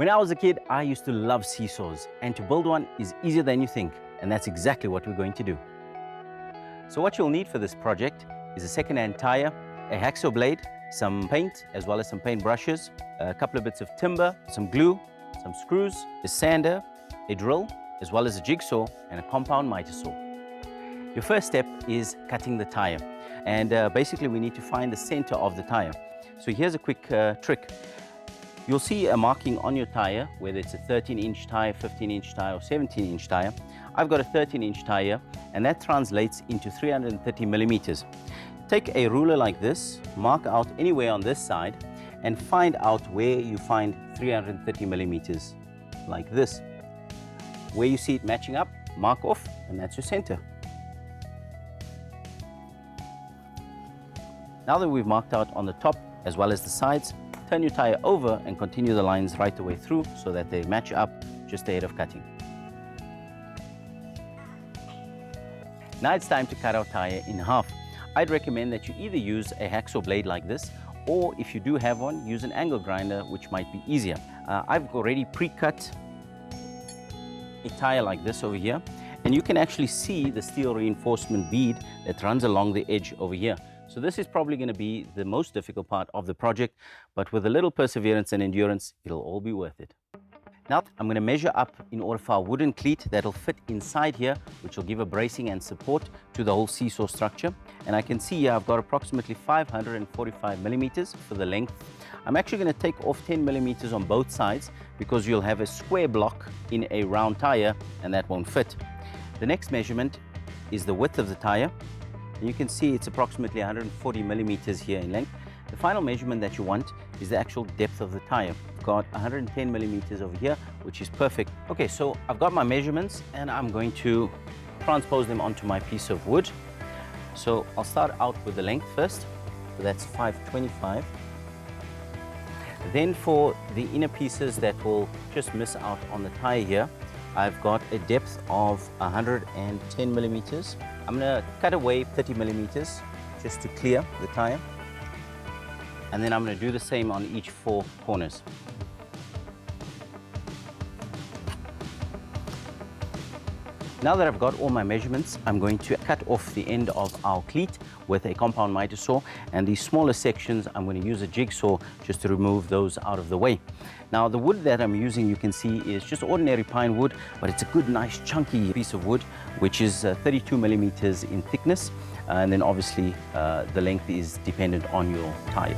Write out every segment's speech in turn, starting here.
When I was a kid, I used to love seesaws, and to build one is easier than you think, and that's exactly what we're going to do. So what you'll need for this project is a second-hand tire, a hacksaw blade, some paint, as well as some paint brushes, a couple of bits of timber, some glue, some screws, a sander, a drill, as well as a jigsaw and a compound miter saw. Your first step is cutting the tire, and basically we need to find the center of the tire. So here's a quick trick. You'll see a marking on your tire, whether it's a 13-inch tire, 15-inch tire, or 17-inch tire. I've got a 13-inch tire, and that translates into 330 millimeters. Take a ruler like this, mark out anywhere on this side, and find out where you find 330 millimeters, like this. Where you see it matching up, mark off, and that's your center. Now that we've marked out on the top as well as the sides, turn your tire over and continue the lines right the way through so that they match up just ahead of cutting. Now it's time to cut our tire in half. I'd recommend that you either use a hacksaw blade like this, or if you do have one, use an angle grinder, which might be easier. I've already pre-cut a tire like this over here, and you can actually see the steel reinforcement bead that runs along the edge over here. So this is probably going to be the most difficult part of the project, but with a little perseverance and endurance, it'll all be worth it. Now I'm going to measure up in order for our wooden cleat that'll fit inside here, which will give a bracing and support to the whole seesaw structure. And I can see here I've got approximately 545 millimeters for the length. I'm actually going to take off 10 millimeters on both sides because you'll have a square block in a round tire and that won't fit. The next measurement is the width of the tire. And you can see it's approximately 140 millimeters here in length. The final measurement that you want is the actual depth of the tire. I've got 110 millimeters over here, which is perfect. Okay, so I've got my measurements and I'm going to transpose them onto my piece of wood. So I'll start out with the length first. So that's 525. Then for the inner pieces that will just miss out on the tire here, I've got a depth of 110 millimeters. I'm going to cut away 30 millimeters just to clear the tire. And then I'm going to do the same on each 4 corners. Now that I've got all my measurements, I'm going to cut off the end of our cleat with a compound miter saw, and these smaller sections I'm going to use a jigsaw just to remove those out of the way. Now the wood that I'm using, you can see, is just ordinary pine wood, but it's a good, nice, chunky piece of wood, which is 32 millimeters in thickness, and then obviously the length is dependent on your tire.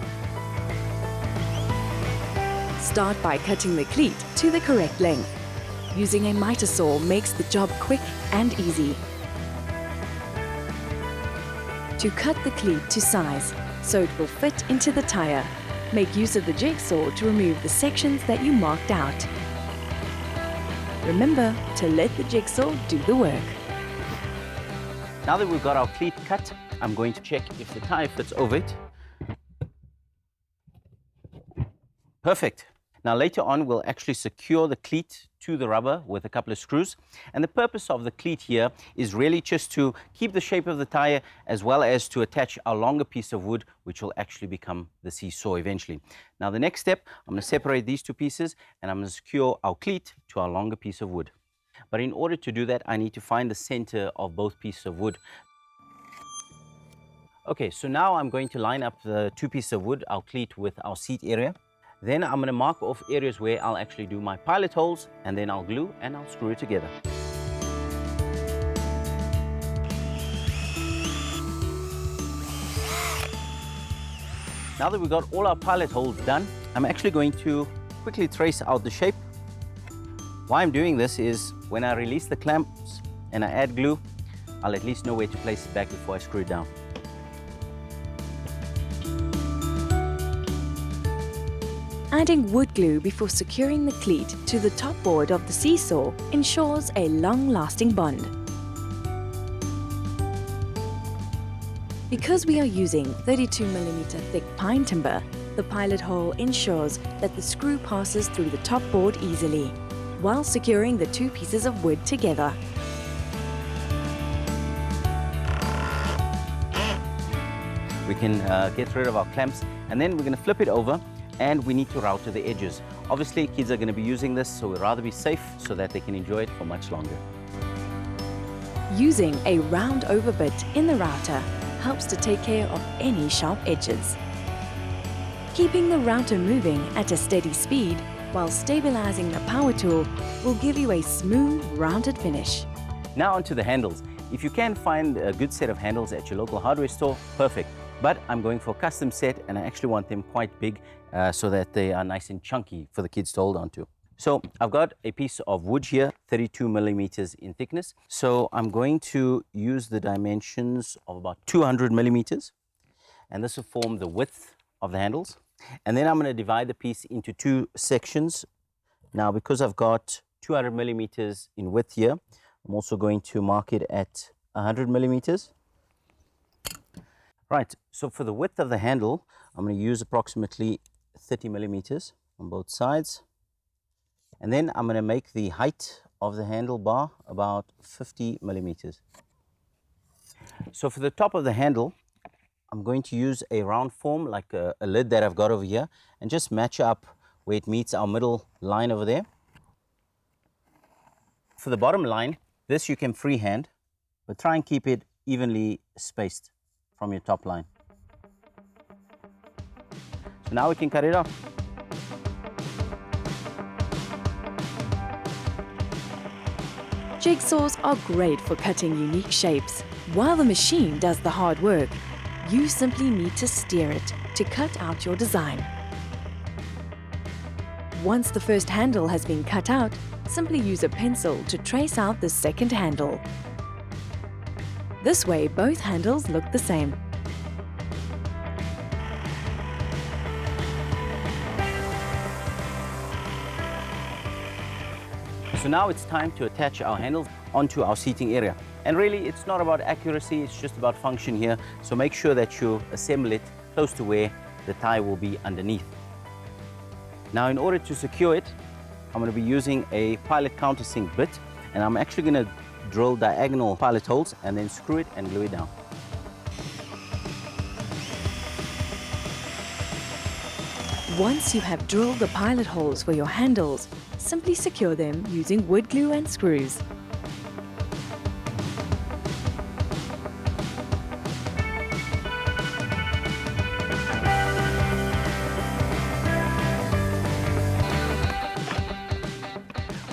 Start by cutting the cleat to the correct length. Using a miter saw makes the job quick and easy. To cut the cleat to size so it will fit into the tire, make use of the jigsaw to remove the sections that you marked out. Remember to let the jigsaw do the work. Now that we've got our cleat cut, I'm going to check if the tire fits over it. Perfect. Now later on, we'll actually secure the cleat to the rubber with a couple of screws. And the purpose of the cleat here is really just to keep the shape of the tire, as well as to attach our longer piece of wood, which will actually become the seesaw eventually. Now the next step, I'm going to separate these 2 pieces and I'm going to secure our cleat to our longer piece of wood. But in order to do that, I need to find the center of both pieces of wood. Okay, so now I'm going to line up the 2 pieces of wood, our cleat with our seat area. Then I'm going to mark off areas where I'll actually do my pilot holes, and then I'll glue and I'll screw it together. Now that we've got all our pilot holes done, I'm actually going to quickly trace out the shape. Why I'm doing this is when I release the clamps and I add glue, I'll at least know where to place it back before I screw it down. Adding wood glue before securing the cleat to the top board of the seesaw ensures a long-lasting bond. Because we are using 32mm thick pine timber, the pilot hole ensures that the screw passes through the top board easily, while securing the 2 pieces of wood together. We can get rid of our clamps, and then we're going to flip it over, and we need to router the edges. Obviously, kids are going to be using this, so we'd rather be safe so that they can enjoy it for much longer. Using a round over bit in the router helps to take care of any sharp edges. Keeping the router moving at a steady speed while stabilizing the power tool will give you a smooth, rounded finish. Now onto the handles. If you can find a good set of handles at your local hardware store, perfect. But I'm going for a custom set, and I actually want them quite big so that they are nice and chunky for the kids to hold on to. So I've got a piece of wood here, 32 millimeters in thickness. So I'm going to use the dimensions of about 200 millimeters, and this will form the width of the handles. And then I'm going to divide the piece into two sections. Now, because I've got 200 millimeters in width here, I'm also going to mark it at 100 millimeters. Right, so for the width of the handle, I'm going to use approximately 30 millimeters on both sides. And then I'm going to make the height of the handlebar about 50 millimeters. So for the top of the handle, I'm going to use a round form like a lid that I've got over here and just match up where it meets our middle line over there. For the bottom line, this you can freehand, but try and keep it evenly spaced from your top line. So now we can cut it off. Jigsaws are great for cutting unique shapes. While the machine does the hard work, you simply need to steer it to cut out your design. Once the first handle has been cut out, simply use a pencil to trace out the second handle. This way, both handles look the same. So now it's time to attach our handles onto our seating area. And really, it's not about accuracy, it's just about function here. So make sure that you assemble it close to where the tyre will be underneath. Now, in order to secure it, I'm going to be using a pilot countersink bit, and I'm actually going to drill diagonal pilot holes and then screw it and glue it down. Once you have drilled the pilot holes for your handles, simply secure them using wood glue and screws.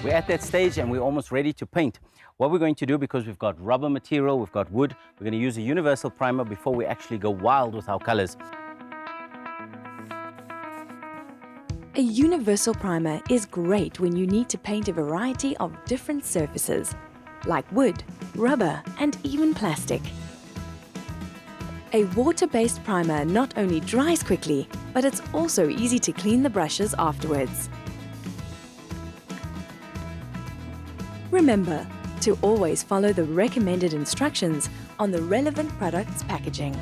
We're at that stage and we're almost ready to paint. What we're going to do, because we've got rubber material, we've got wood, we're going to use a universal primer before we actually go wild with our colors. A universal primer is great when you need to paint a variety of different surfaces, like wood, rubber, and even plastic. A water-based primer not only dries quickly, but it's also easy to clean the brushes afterwards. Remember to always follow the recommended instructions on the relevant product's packaging.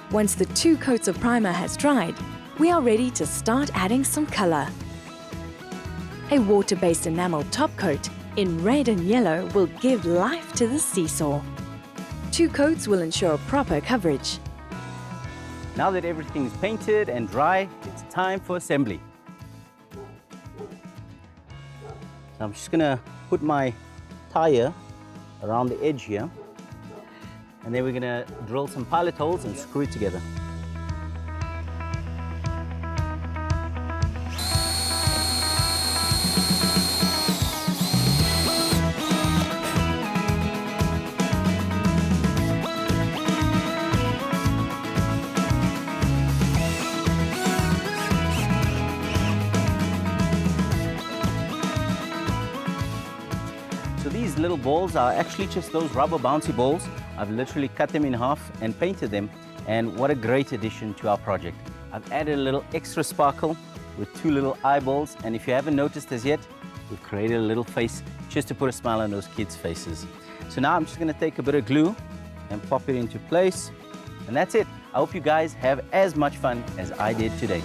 Once the 2 coats of primer has dried, we are ready to start adding some color. A water-based enamel top coat in red and yellow will give life to the seesaw. 2 coats will ensure proper coverage. Now that everything's painted and dry, it's time for assembly. So I'm just gonna put my tyre around the edge here, and then we're gonna drill some pilot holes and screw it together. So these little balls are actually just those rubber bouncy balls. I've literally cut them in half and painted them, and what a great addition to our project. I've added a little extra sparkle with 2 little eyeballs, and if you haven't noticed as yet, we've created a little face just to put a smile on those kids' faces. So now I'm just going to take a bit of glue and pop it into place, and that's it. I hope you guys have as much fun as I did today.